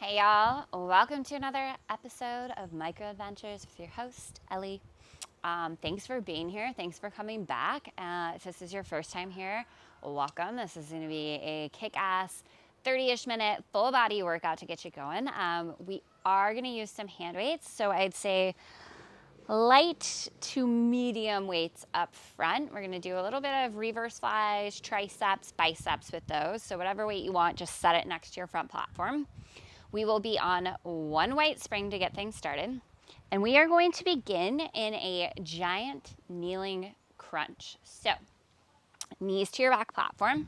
Hey y'all, welcome to another episode of Micro Adventures with your host, Ellie. Thanks for being here. Thanks for coming back. If this is your first time here, welcome. This is going to be a kick-ass 30-ish minute full body workout to get you going. We are going to use some hand weights, so I'd say light to medium weights up front. We're going to do a little bit of reverse flies, triceps, biceps with those. So whatever weight you want, just set it next to your front platform. We will be on one white spring to get things started. And we are going to begin in a giant kneeling crunch. So knees to your back platform.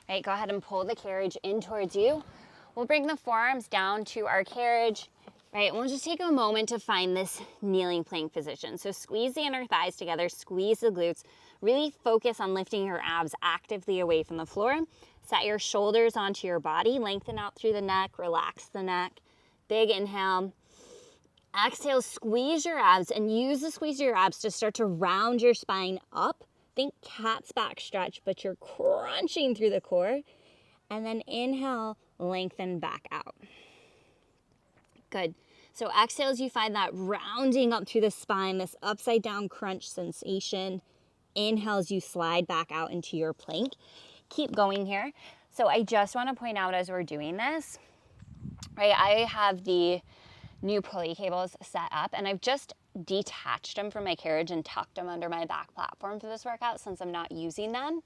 Right, go ahead and pull the carriage in towards you. We'll bring the forearms down to our carriage. Right, we'll just take a moment to find this kneeling plank position. So squeeze the inner thighs together, squeeze the glutes, really focus on lifting your abs actively away from the floor. Set your shoulders onto your body, lengthen out through the neck, relax the neck. Big inhale. Exhale, squeeze your abs and use the squeeze of your abs to start to round your spine up. Think cat's back stretch, but you're crunching through the core. And then inhale, lengthen back out. Good. So exhale as you find that rounding up through the spine, this upside down crunch sensation. Inhale as you slide back out into your plank. Keep going here. So I just want to point out as we're doing this, right, I have the new pulley cables set up and I've just detached them from my carriage and tucked them under my back platform for this workout since I'm not using them.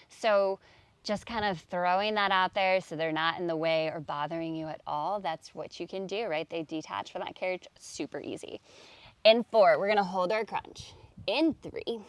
So just kind of throwing that out there so they're not in the way or bothering you at all. That's what you can do, right? They detach from that carriage, super easy. In 4, we're gonna hold our crunch. In 3,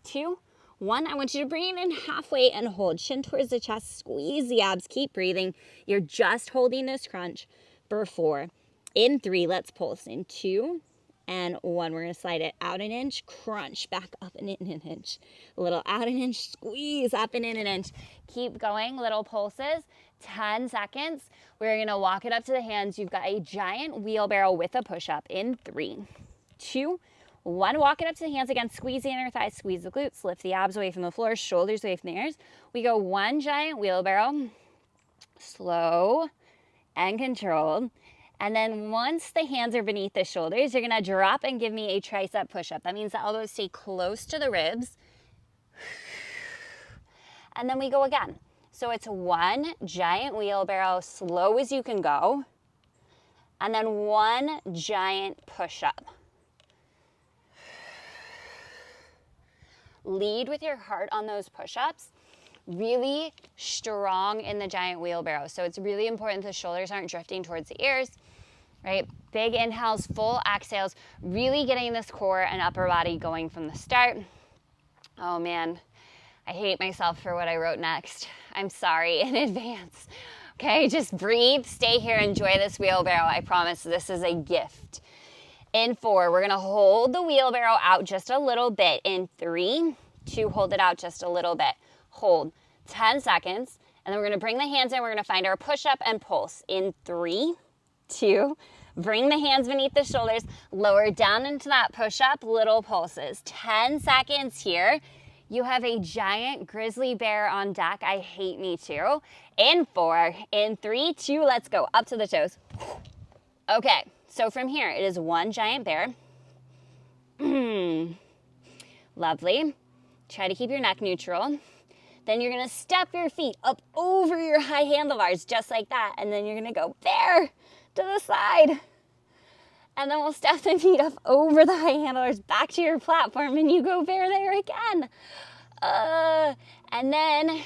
2, 1, I want you to bring it in halfway and hold. Chin towards the chest, squeeze the abs, keep breathing. You're just holding this crunch for 4. In 3, let's pulse. In 2 and 1, we're gonna slide it out an inch, crunch, back up and in an inch. A little out an inch, squeeze up and in an inch. Keep going, little pulses, 10 seconds. We're gonna walk it up to the hands. You've got a giant wheelbarrow with a push-up in 3, 2, 1, walk it up to the hands again, squeeze the inner thighs, squeeze the glutes, lift the abs away from the floor, shoulders away from the ears. We go one giant wheelbarrow, slow and controlled. And then once the hands are beneath the shoulders, you're gonna drop and give me a tricep push-up. That means the elbows stay close to the ribs. And then we go again. So it's one giant wheelbarrow, slow as you can go. And then one giant push-up. Lead with your heart on those push-ups. Really strong in the giant wheelbarrow. So it's really important the shoulders aren't drifting towards the ears, right? Big inhales, full exhales, really getting this core and upper body going from the start. Oh man, I hate myself for what I wrote next. I'm sorry in advance. Okay, just breathe, stay here, enjoy this wheelbarrow. I promise this is a gift. In 4, we're gonna hold the wheelbarrow out just a little bit. In 3, 2, hold it out just a little bit. Hold 10 seconds, and then we're gonna bring the hands in. We're gonna find our push-up and pulse. In 3, 2, bring the hands beneath the shoulders, lower down into that push-up, little pulses. 10 seconds here. You have a giant grizzly bear on deck. I hate me too. In 4, in 3, 2, let's go. Up to the toes. Okay, so from here, it is one giant bear. Lovely. Try to keep your neck neutral. Then you're gonna step your feet up over your high handlebars, just like that. And then you're gonna go bear to the side. And then we'll step the feet up over the high handlebars back to your platform and you go bear there again. And then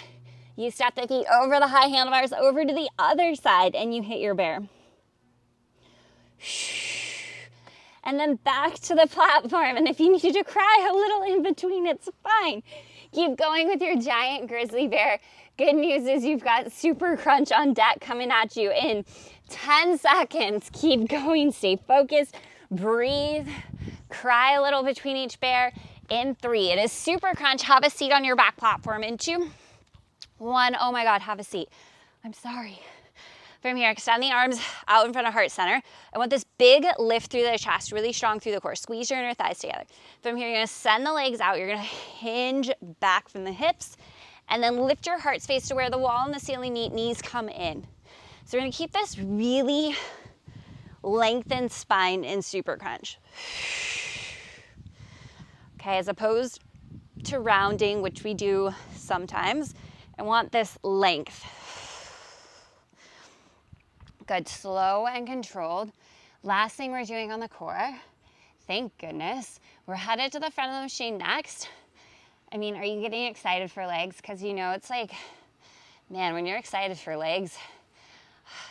you step the feet over the high handlebars over to the other side and you hit your bear. And then back to the platform. And if you need to cry a little in between, it's fine. Keep going with your giant grizzly bear. Good news is you've got super crunch on deck coming at you in 10 seconds. Keep going, stay focused, breathe, cry a little between each bear. In 3, it is super crunch. Have a seat on your back platform. In 2, 1, oh my God, have a seat. I'm sorry. From here, extend the arms out in front of heart center. I want this big lift through the chest, really strong through the core. Squeeze your inner thighs together. From here, you're gonna send the legs out. You're gonna hinge back from the hips and then lift your heart space to where the wall and the ceiling meet, knees come in. So we're gonna keep this really lengthen spine in super crunch. Okay, as opposed to rounding, which we do sometimes, I want this length. Good, slow and controlled. Last thing we're doing on the core, thank goodness, we're headed to the front of the machine next. I mean, are you getting excited for legs? Because you know, it's like, man, when you're excited for legs,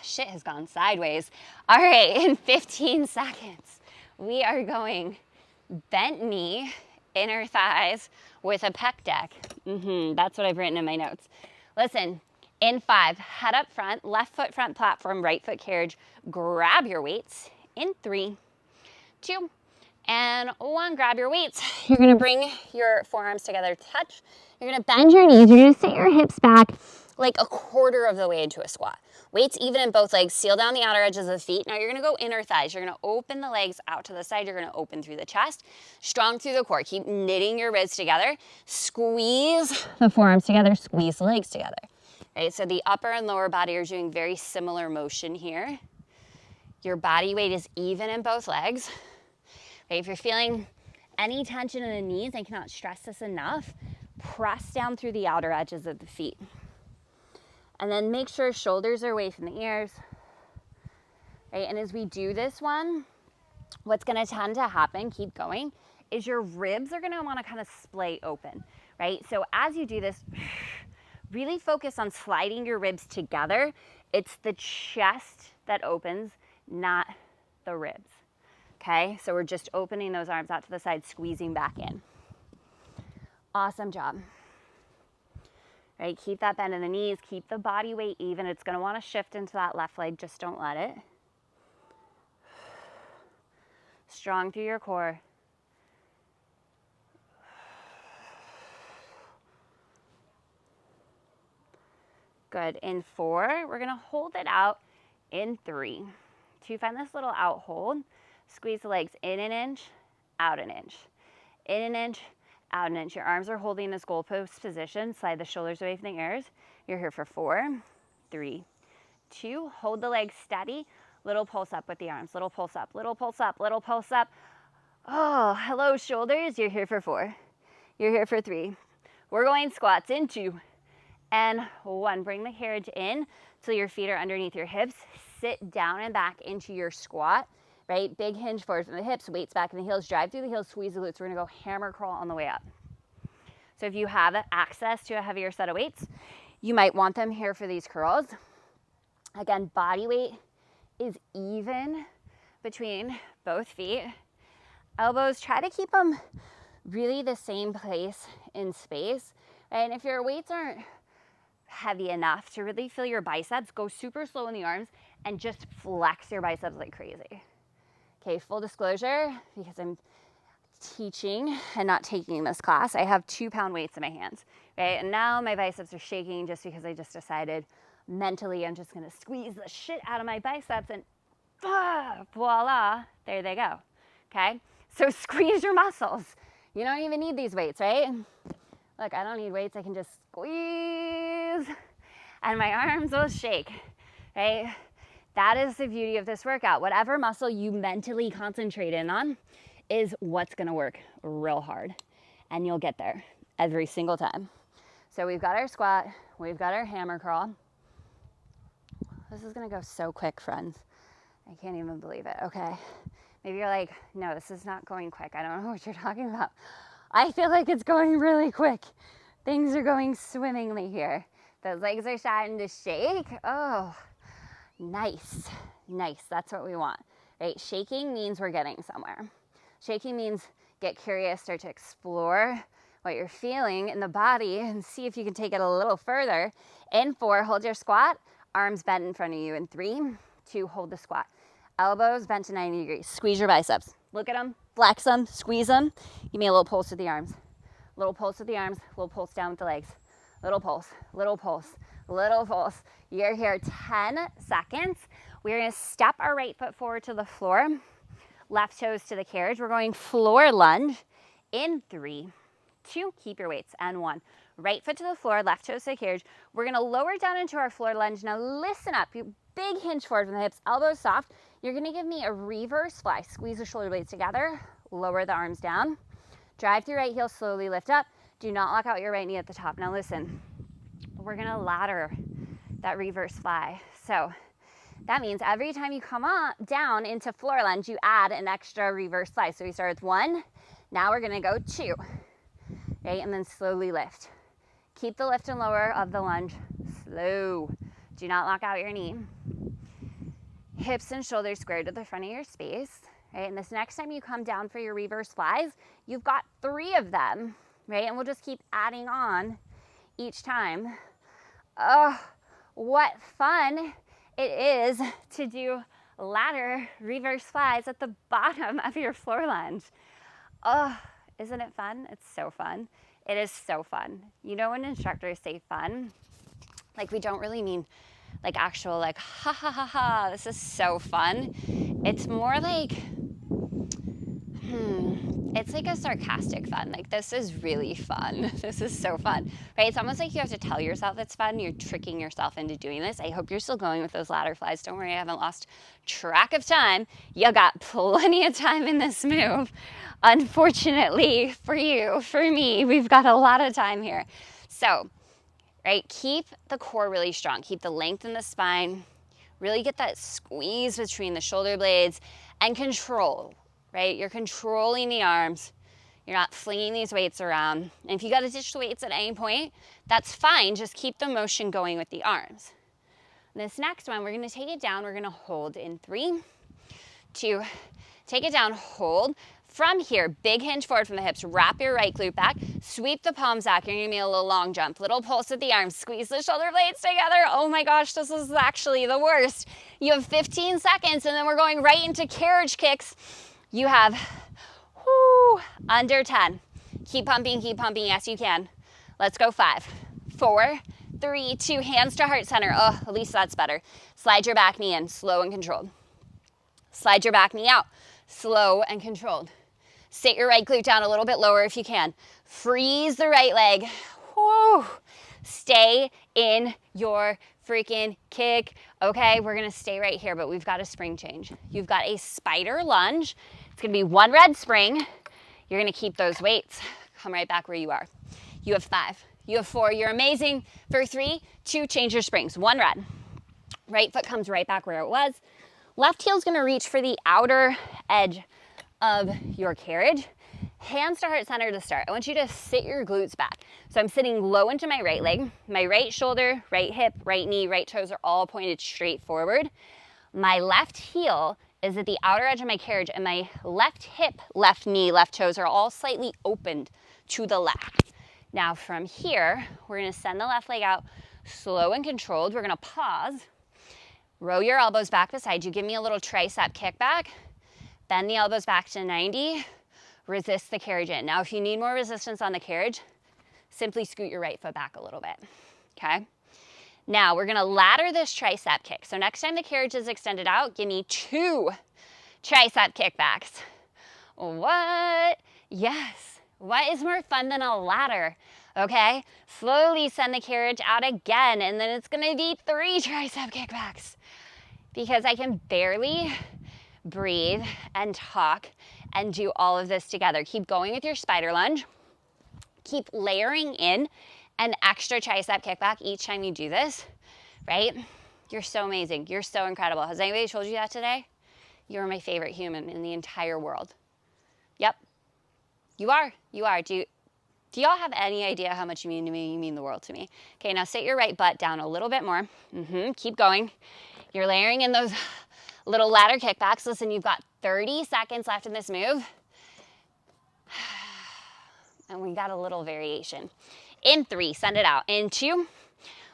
shit has gone sideways. All right, in 15 seconds, we are going bent knee, inner thighs with a pec deck. That's what I've written in my notes. Listen, in 5, head up front, left foot front platform, right foot carriage. Grab your weights. In 3, 2, and 1, grab your weights. You're gonna bring your forearms together, touch. You're gonna bend your knees. You're gonna sit your hips back like a quarter of the way into a squat. Weights even in both legs. Seal down the outer edges of the feet. Now you're gonna go inner thighs. You're gonna open the legs out to the side. You're gonna open through the chest. Strong through the core. Keep knitting your ribs together. Squeeze the forearms together. Squeeze the legs together. Right, so the upper and lower body are doing very similar motion here. Your body weight is even in both legs. Okay, if you're feeling any tension in the knees, I cannot stress this enough, press down through the outer edges of the feet. And then make sure shoulders are away from the ears. Right, and as we do this one, what's gonna tend to happen, keep going, is your ribs are gonna wanna kind of splay open, right? So as you do this, really focus on sliding your ribs together. It's the chest that opens, not the ribs. Okay, so we're just opening those arms out to the side, squeezing back in. Awesome job. Right, keep that bend in the knees, keep the body weight even. It's gonna wanna shift into that left leg, just don't let it. Strong through your core. Good, in 4, we're gonna hold it out in 3. To find this little out hold, squeeze the legs in an inch, out an inch. In an inch, out an inch. Your arms are holding this goalpost position. Slide the shoulders away from the ears. You're here for 4, 3, 2. Hold the legs steady. Little pulse up with the arms. Little pulse up, little pulse up, little pulse up. Oh, hello shoulders. You're here for 4. You're here for 3. We're going squats in 2 and 1. Bring the carriage in till your feet are underneath your hips. Sit down and back into your squat. Right, big hinge forward from the hips, weights back in the heels, drive through the heels, squeeze the glutes. We're gonna go hammer crawl on the way up. So if you have access to a heavier set of weights, you might want them here for these curls. Again, body weight is even between both feet. Elbows, try to keep them really the same place in space. Right? And if your weights aren't heavy enough to really feel your biceps, go super slow in the arms and just flex your biceps like crazy. Okay, full disclosure, because I'm teaching and not taking this class, I have 2-pound weights in my hands, right? And now my biceps are shaking just because I just decided mentally I'm just gonna squeeze the shit out of my biceps and voila, there they go, okay? So squeeze your muscles. You don't even need these weights, right? Look, I don't need weights, I can just squeeze and my arms will shake, right? That is the beauty of this workout. Whatever muscle you mentally concentrate in on is what's gonna work real hard. And you'll get there every single time. So we've got our squat, we've got our hammer crawl. This is gonna go so quick, friends. I can't even believe it, okay. Maybe you're like, no, this is not going quick. I don't know what you're talking about. I feel like it's going really quick. Things are going swimmingly here. Those legs are starting to shake. Oh. Nice, nice, that's what we want, right? Shaking means we're getting somewhere. Shaking means get curious, start to explore what you're feeling in the body and see if you can take it a little further. In 4, hold your squat, arms bent in front of you. In 3, 2, hold the squat. Elbows bent to 90 degrees. Squeeze your biceps. Look at them, flex them, squeeze them. Give me a little pulse with the arms. Little pulse with the arms, little pulse down with the legs. Little pulse, little pulse, little pulse. You're here 10 seconds. We're gonna step our right foot forward to the floor, left toes to the carriage. We're going floor lunge in 3, 2, keep your weights, and 1. Right foot to the floor, left toes to the carriage. We're gonna lower down into our floor lunge. Now listen up, you big hinge forward from the hips, elbows soft. You're gonna give me a reverse fly. Squeeze the shoulder blades together, lower the arms down. Drive through right heel, slowly lift up. Do not lock out your right knee at the top. Now listen, we're gonna ladder that reverse fly. So that means every time you come up, down into floor lunge, you add an extra reverse fly. So we start with 1, now we're gonna go 2, right? And then slowly lift. Keep the lift and lower of the lunge slow. Do not lock out your knee. Hips and shoulders square to the front of your space, right? And this next time you come down for your reverse flies, you've got 3 of them, right? And we'll just keep adding on each time. Oh, what fun it is to do ladder reverse flies at the bottom of your floor lunge. Oh, isn't it fun? It's so fun. It is so fun. You know when instructors say fun, like we don't really mean like actual like, ha ha ha ha, this is so fun. It's more like, it's like a sarcastic fun. Like, this is really fun. This is so fun, right? It's almost like you have to tell yourself it's fun. You're tricking yourself into doing this. I hope you're still going with those ladder flies. Don't worry, I haven't lost track of time. You got plenty of time in this move. Unfortunately for you, for me, we've got a lot of time here. So, right, keep the core really strong. Keep the length in the spine. Really get that squeeze between the shoulder blades and control, right? You're controlling the arms. You're not flinging these weights around. And if you got to ditch the weights at any point, that's fine. Just keep the motion going with the arms. And this next one, we're going to take it down. We're going to hold in 3, 2, take it down, hold. From here, big hinge forward from the hips, wrap your right glute back, sweep the palms back. You're gonna give me a little long jump, little pulse with the arms, squeeze the shoulder blades together. Oh my gosh, this is actually the worst. You have 15 seconds and then we're going right into carriage kicks. You have, under 10. Keep pumping, yes you can. Let's go 5, 4, 3, 2, hands to heart center. Oh, at least that's better. Slide your back knee in, slow and controlled. Slide your back knee out, slow and controlled. Sit your right glute down a little bit lower if you can. Freeze the right leg. Woo. Stay in your freaking kick. Okay, we're gonna stay right here, but we've got a spring change. You've got a spider lunge. It's gonna be 1 red spring. You're gonna keep those weights. Come right back where you are. You have 5, you have 4, you're amazing. For 3, 2, change your springs. 1 red. Right foot comes right back where it was. Left heel's gonna reach for the outer edge of your carriage. Hands to heart center to start. I want you to sit your glutes back. So I'm sitting low into my right leg. My right shoulder, right hip, right knee, right toes are all pointed straight forward. My left heel is at the outer edge of my carriage and my left hip, left knee, left toes are all slightly opened to the left. Now from here, we're gonna send the left leg out slow and controlled. We're gonna pause. Row your elbows back beside you. Give me a little tricep kick back. Bend the elbows back to 90. Resist the carriage in. Now, if you need more resistance on the carriage, simply scoot your right foot back a little bit, okay? Now, we're gonna ladder this tricep kick. So next time the carriage is extended out, give me 2 tricep kickbacks. What? Yes. What is more fun than a ladder? Okay? Slowly send the carriage out again, and then it's gonna be 3 tricep kickbacks because I can barely breathe and talk and do all of this together. Keep going with your spider lunge. Keep layering in an extra tricep kickback each time you do this, right? You're so amazing. You're so incredible. Has anybody told you that today? You're my favorite human in the entire world. Yep. You are. You are. Do y'all have any idea how much you mean to me? You mean the world to me. Okay, now sit your right butt down a little bit more. Keep going. You're layering in those little ladder kickbacks. Listen, you've got 30 seconds left in this move. And we got a little variation. In 3, send it out. In 2,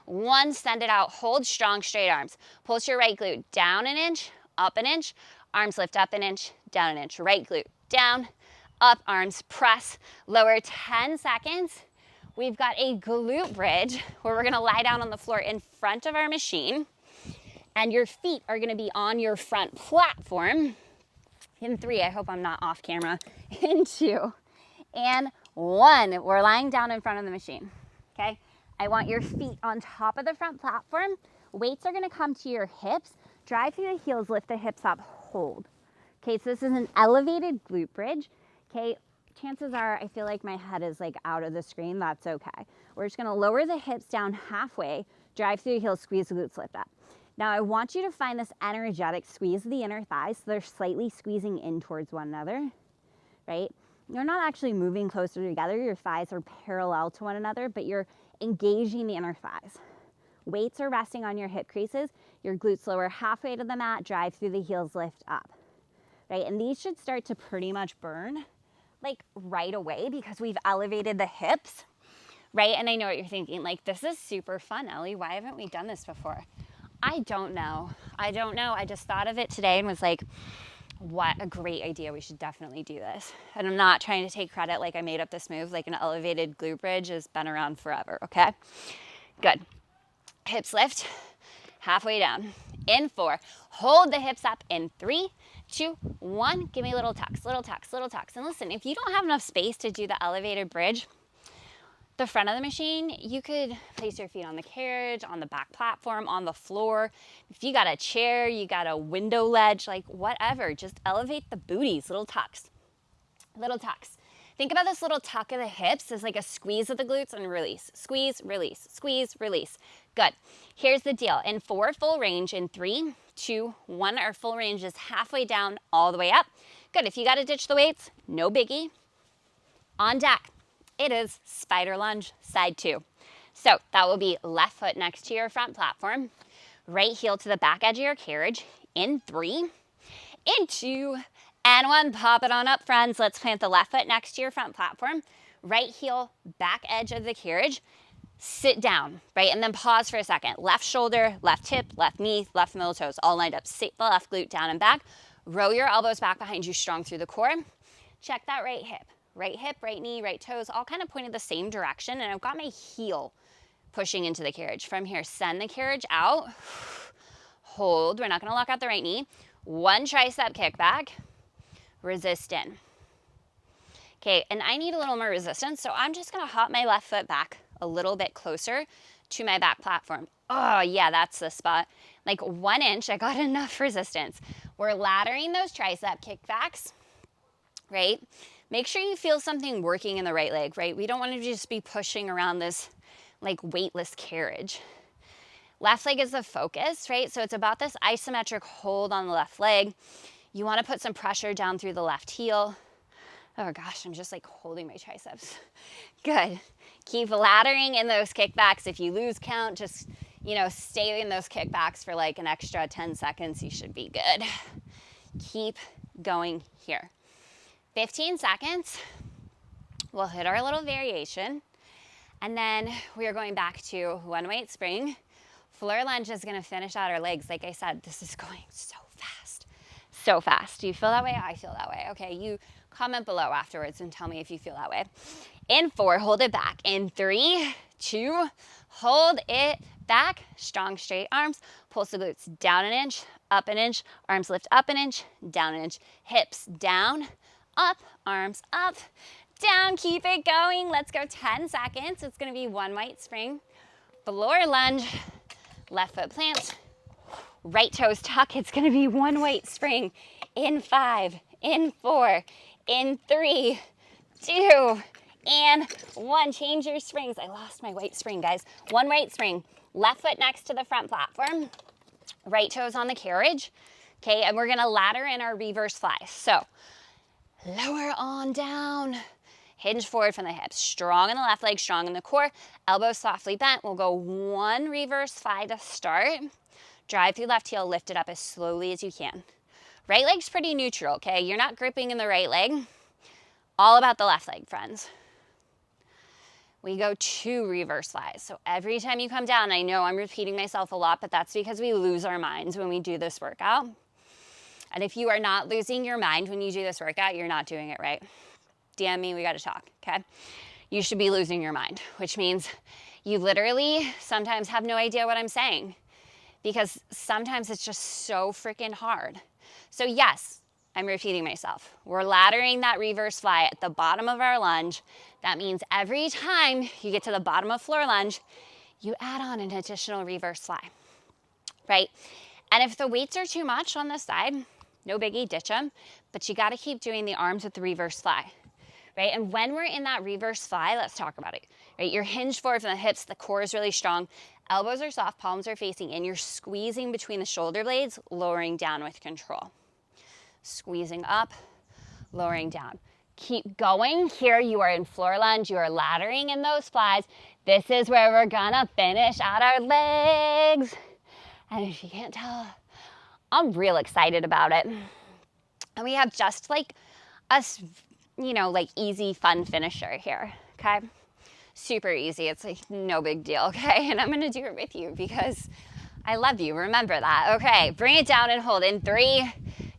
1, send it out. Hold strong, straight arms. Pulse your right glute down an inch, up an inch. Arms lift up an inch, down an inch. Right glute down, up, arms press, lower. 10 seconds. We've got a glute bridge where we're gonna lie down on the floor in front of our machine. And your feet are gonna be on your front platform. In 3, I hope I'm not off camera. In 2, and 1, we're lying down in front of the machine, okay? I want your feet on top of the front platform Weights are gonna come to your hips, drive through the heels, lift the hips up, hold. Okay, so this is an elevated glute bridge. Okay, chances are I feel like my head is like out of the screen. That's okay. We're just gonna lower the hips down halfway, drive through the heels, squeeze the glutes, lift up. Now I want you to find this energetic squeeze of the inner thighs so they're slightly squeezing in towards one another, right? You're not actually moving closer together. Your thighs are parallel to one another, but you're engaging the inner thighs. Weights are resting on your hip creases. Your glutes lower halfway to the mat, drive through the heels, lift up, right? And these should start to pretty much burn like right away because we've elevated the hips, right? And I know what you're thinking, like, this is super fun, Ellie. Why haven't we done this before? I don't know. I just thought of it today and was like, what a great idea. We should definitely do this. And I'm not trying to take credit like I made up this move. Like, an elevated glute bridge has been around forever, okay? Good. Hips lift, halfway down. In 4. Hold the hips up in 3, 2, 1. Give me little tucks, little tucks, little tucks. And listen, if you don't have enough space to do the elevated bridge, the front of the machine, you could place your feet on the carriage, on the back platform, on the floor. If you got a chair, you got a window ledge, like whatever, just elevate the booties, little tucks, little tucks. Think about this little tuck of the hips as like a squeeze of the glutes and release, squeeze, release, squeeze, release. Good. Here's the deal. In 4, full range. In 3, 2, 1, our full range is halfway down, all the way up. Good. If you got to ditch the weights, no biggie. On deck. It is spider lunge, side 2. So that will be left foot next to your front platform, right heel to the back edge of your carriage. In 3, in 2, and 1. Pop it on up, friends. Let's plant the left foot next to your front platform, right heel, back edge of the carriage. Sit down, right? And then pause for a second. Left shoulder, left hip, left knee, left middle toes, all lined up. Sit the left glute down and back. Row your elbows back behind you, strong through the core. Check that right hip. Right hip, right knee, right toes, all kind of pointed the same direction. And I've got my heel pushing into the carriage. From here, send the carriage out. Hold. We're not going to lock out the right knee. 1 tricep kick back. Resist in. Okay, and I need a little more resistance, so I'm just going to hop my left foot back a little bit closer to my back platform. Oh, yeah, that's the spot. Like 1 inch, I got enough resistance. We're laddering those tricep kickbacks, right? Make sure you feel something working in the right leg, right? We don't want to just be pushing around this like weightless carriage. Left leg is the focus, right? So it's about this isometric hold on the left leg. You want to put some pressure down through the left heel. Oh gosh, I'm just like holding my triceps. Good. Keep laddering in those kickbacks. If you lose count, just, stay in those kickbacks for like an extra 10 seconds. You should be good. Keep going here. 15 seconds, we'll hit our little variation, and then we are going back to 1 weight spring. Floor lunge is going to finish out our legs. Like I said, this is going so fast, so fast. Do you feel that way? I feel that way. Okay, you comment below afterwards and tell me if you feel that way. In 4, hold it back. In 3, 2, hold it back. Strong straight arms. Pulse the glutes down 1 inch, up 1 inch. Arms lift up 1 inch, down 1 inch. Hips down, up, arms up, down. Keep it going. Let's go 10 seconds. It's going to be 1 weight spring. Floor lunge, left foot plants, right toes tuck. It's going to be 1 weight spring. In 5, in 4, in 3, 2, and 1. Change your springs. I lost my weight spring, guys. 1 weight spring. Left foot next to the front platform, right toes on the carriage. Okay, and we're going to ladder in our reverse fly. So lower on down, hinge forward from the hips, strong in the left leg, strong in the core, elbows softly bent. We'll go 1 reverse fly to start. Drive through left heel, lift it up as slowly as you can. Right leg's pretty neutral, okay? You're not gripping in the right leg. All about the left leg, friends. We go 2 reverse flies. So every time you come down, I know I'm repeating myself a lot, but that's because we lose our minds when we do this workout. And if you are not losing your mind when you do this workout, you're not doing it right. DM me, we got to talk, okay? You should be losing your mind, which means you literally sometimes have no idea what I'm saying because sometimes it's just so freaking hard. So yes, I'm repeating myself. We're laddering that reverse fly at the bottom of our lunge. That means every time you get to the bottom of floor lunge, you add on an additional reverse fly. right? And if the weights are too much on this side, no biggie, ditch them, but you gotta keep doing the arms with the reverse fly, right? And when we're in that reverse fly, let's talk about it, right? You're hinged forward from the hips, the core is really strong, elbows are soft, palms are facing in, you're squeezing between the shoulder blades, lowering down with control. Squeezing up, lowering down. Keep going. Here you are in floor lunge, you are laddering in those flies. This is where we're gonna finish out our legs. And if you can't tell, I'm real excited about it. And we have just like a, like easy, fun finisher here, okay? Super easy, it's like no big deal, okay? And I'm gonna do it with you because I love you, remember that. Okay, bring it down and hold in 3,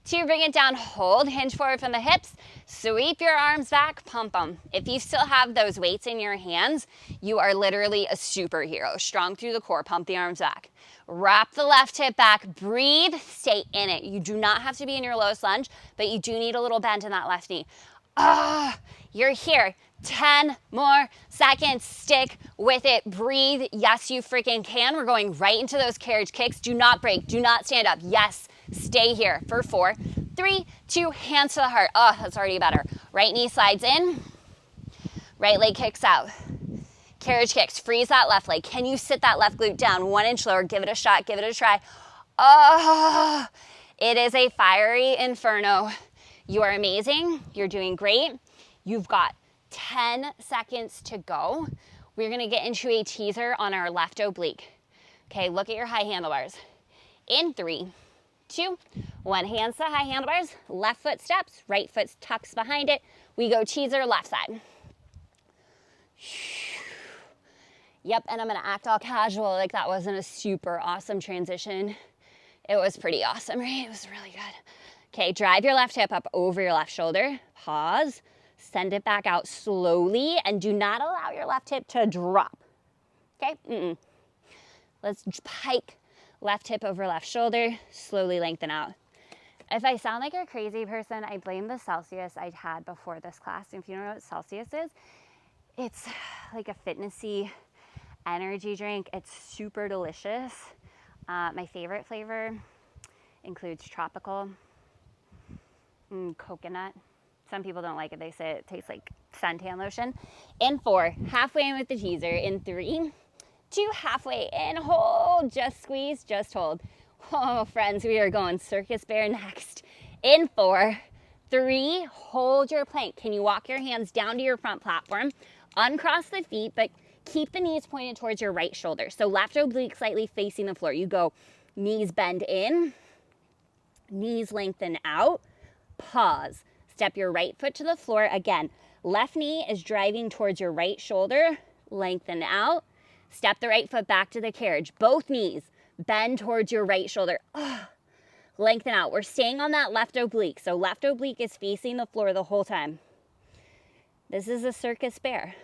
2, bring it down, hold, hinge forward from the hips, sweep your arms back, pump them. If you still have those weights in your hands, you are literally a superhero. Strong through the core, pump the arms back. Wrap the left hip back, breathe, stay in it. You do not have to be in your lowest lunge, but you do need a little bend in that left knee. You're here. 10 more seconds, stick with it, breathe. Yes, you freaking can. We're going right into those carriage kicks. Do not break, do not stand up. Yes, stay here for 4, 3, 2, hands to the heart. Oh, that's already better. Right knee slides in, right leg kicks out. Carriage kicks, freeze that left leg. Can you sit that left glute down 1 inch lower? Give it a shot, give it a try. Oh, it is a fiery inferno. You are amazing, you're doing great. You've got 10 seconds to go. We're gonna get into a teaser on our left oblique. Okay, look at your high handlebars. In 3, 2, 1, hands to high handlebars, left foot steps, right foot tucks behind it. We go teaser, left side. Yep, and I'm gonna act all casual like that wasn't a super awesome transition. It was pretty awesome, right? It was really good. Okay, drive your left hip up over your left shoulder. Pause, send it back out slowly, and do not allow your left hip to drop. Okay, Let's pike left hip over left shoulder, slowly lengthen out. If I sound like a crazy person, I blame the Celsius I'd had before this class. And if you don't know what Celsius is, it's like a fitnessy energy drink. It's super delicious. My favorite flavor includes tropical, coconut. Some people don't like it. They say it tastes like suntan lotion. In 4, halfway in with the teaser. In 3, 2, halfway in, hold, just squeeze, just hold. Oh, friends, we are going circus bear next. In 4, 3, hold your plank. Can you walk your hands down to your front platform? Uncross the feet, but keep the knees pointed towards your right shoulder. So left oblique slightly facing the floor. You go knees bend in, knees lengthen out, pause. Step your right foot to the floor. Again, left knee is driving towards your right shoulder, lengthen out. Step the right foot back to the carriage. Both knees bend towards your right shoulder. Lengthen out. We're staying on that left oblique. So left oblique is facing the floor the whole time. This is a circus bear,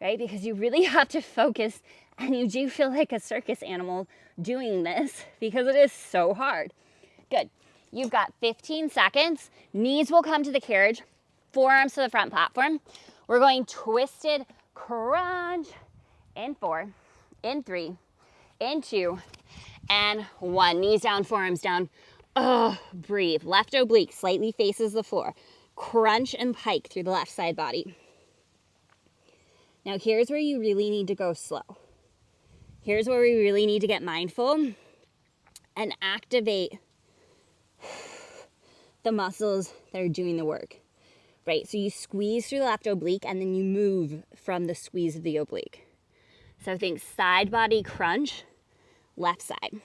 right? Because you really have to focus, and you do feel like a circus animal doing this because it is so hard. Good. You've got 15 seconds. Knees will come to the carriage, forearms to the front platform. We're going twisted crunch. In 4, in 3, in 2, and 1. Knees down, forearms down. Breathe. Left oblique slightly faces the floor. Crunch and pike through the left side body. Now here's where you really need to go slow. Here's where we really need to get mindful and activate the muscles that are doing the work, right? So you squeeze through the left oblique and then you move from the squeeze of the oblique. So think side body crunch, left side.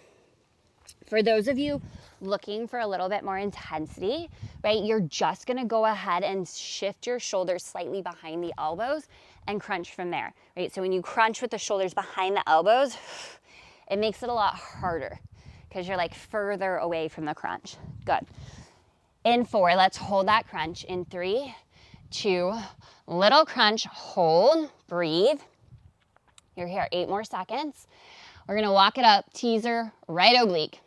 For those of you looking for a little bit more intensity, right, you're just gonna go ahead and shift your shoulders slightly behind the elbows and crunch from there, right? So when you crunch with the shoulders behind the elbows, it makes it a lot harder because you're like further away from the crunch. Good. In 4, let's hold that crunch. In 3, 2, little crunch, hold, breathe. You're here, 8 more seconds. We're gonna walk it up, teaser, right oblique.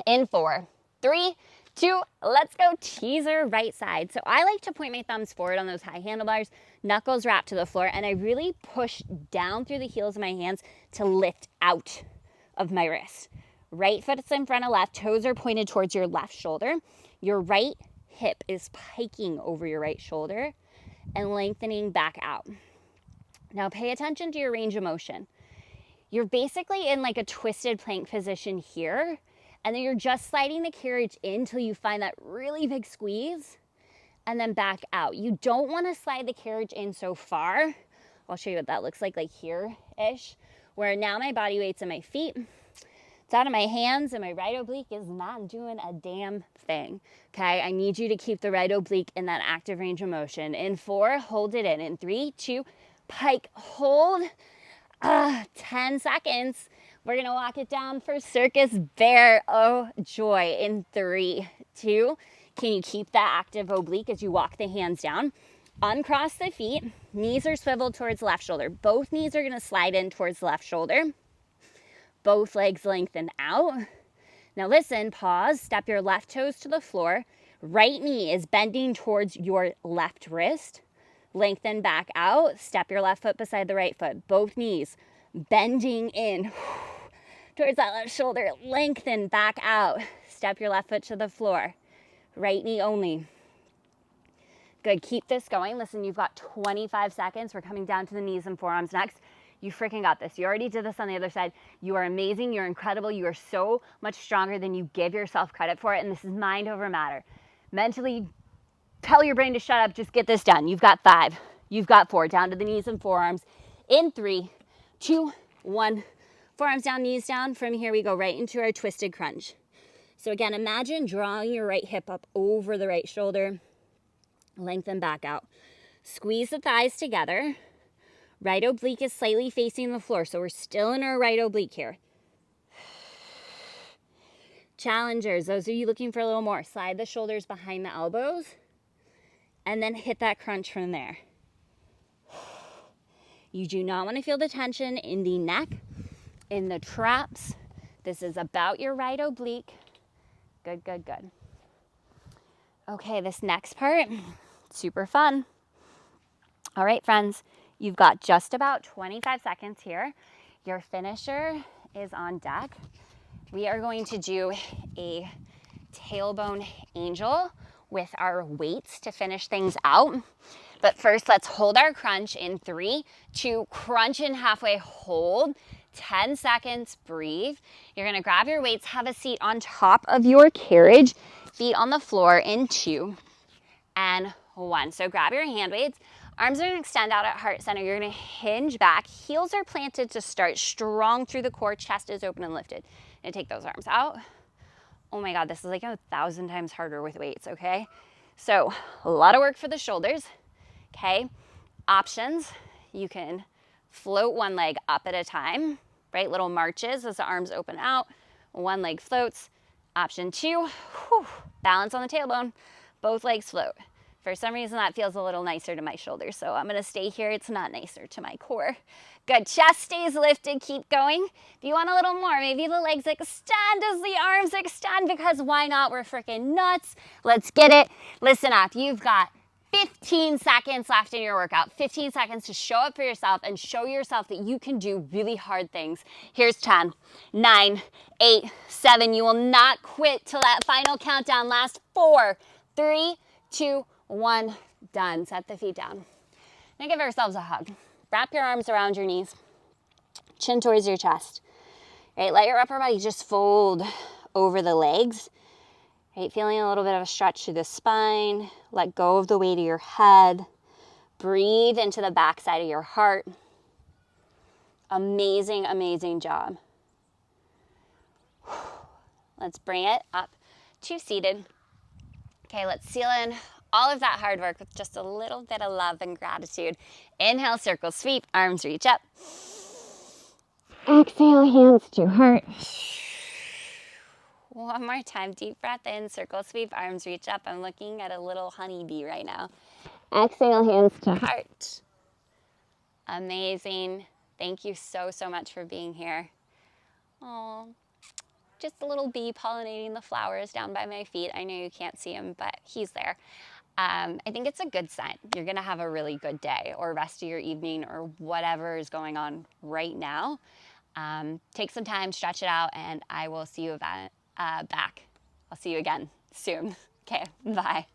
In 4, 3, 2, let's go teaser right side. So I like to point my thumbs forward on those high handlebars, knuckles wrapped to the floor, and I really push down through the heels of my hands to lift out of my wrist, Right foot's in front of left, toes are pointed towards your left shoulder. Your right hip is piking over your right shoulder and lengthening back out. Now pay attention to your range of motion. You're basically in like a twisted plank position here, and then you're just sliding the carriage in till you find that really big squeeze and then back out. You don't want to slide the carriage in so far. I'll show you what that looks like here-ish, where now my body weight's in my feet. It's out of my hands and my right oblique is not doing a damn thing, okay? I need you to keep the right oblique in that active range of motion. In 4, hold it in. In 3, 2, pike, hold. 10 seconds. We're gonna walk it down for circus bear. Oh, joy. In 3, 2, can you keep that active oblique as you walk the hands down? Uncross the feet. Knees are swiveled towards the left shoulder. Both knees are gonna slide in towards the left shoulder. Both legs lengthen out. Now listen, pause, step your left toes to the floor. Right knee is bending towards your left wrist. Lengthen back out. Step your left foot beside the right foot. Both knees bending in towards that left shoulder. Lengthen back out. Step your left foot to the floor. Right knee only. Good, keep this going. Listen, you've got 25 seconds. We're coming down to the knees and forearms next. You freaking got this. You already did this on the other side. You are amazing. You're incredible. You are so much stronger than you give yourself credit for. And this is mind over matter. Mentally, tell your brain to shut up. Just get this done. You've got 5. You've got 4. Down to the knees and forearms. In 3, 2, 1. Forearms down, knees down. From here, we go right into our twisted crunch. So again, imagine drawing your right hip up over the right shoulder. Lengthen back out. Squeeze the thighs together. Right oblique is slightly facing the floor, so we're still in our right oblique here. Challengers, those of you looking for a little more, slide the shoulders behind the elbows and then hit that crunch from there. You do not want to feel the tension in the neck, in the traps. This is about your right oblique. Good, good, good. Okay, this next part, super fun. All right, friends. You've got just about 25 seconds here. Your finisher is on deck. We are going to do a tailbone angel with our weights to finish things out. But first, let's hold our crunch in 3, 2, crunch in halfway, hold. 10 seconds, breathe. You're gonna grab your weights, have a seat on top of your carriage, feet on the floor in 2 and 1. So grab your hand weights. Arms are gonna extend out at heart center. You're gonna hinge back. Heels are planted to start strong through the core. Chest is open and lifted. And take those arms out. Oh my God, this is like 1,000 times harder with weights, okay? So a lot of work for the shoulders, okay? Options, you can float one leg up at a time, right? Little marches as the arms open out. One leg floats. Option 2, balance on the tailbone. Both legs float. For some reason, that feels a little nicer to my shoulders, so I'm gonna stay here. It's not nicer to my core. Good, chest stays lifted, keep going. If you want a little more, maybe the legs extend as the arms extend, because why not? We're freaking nuts. Let's get it. Listen up, you've got 15 seconds left in your workout. 15 seconds to show up for yourself and show yourself that you can do really hard things. Here's 10, 9, 8, 7. You will not quit till that final countdown. Last 4, 3, 2, 1, done. Set the feet down. Now give ourselves a hug. Wrap your arms around your knees. Chin towards your chest. Right, let your upper body just fold over the legs. Right, feeling a little bit of a stretch through the spine. Let go of the weight of your head. Breathe into the back side of your heart. Amazing, amazing job. Let's bring it up to seated. Okay, let's seal in all of that hard work with just a little bit of love and gratitude. Inhale, circle sweep, arms reach up. Exhale, hands to heart. One more time, deep breath in, circle sweep, arms reach up. I'm looking at a little honeybee right now. Exhale, hands to heart. Amazing. Thank you so, so much for being here. Oh, just a little bee pollinating the flowers down by my feet. I know you can't see him, but he's there. I think it's a good sign. You're gonna have a really good day or rest of your evening or whatever is going on right now. Take some time, stretch it out, and I will see you back. I'll see you again soon. Okay, bye.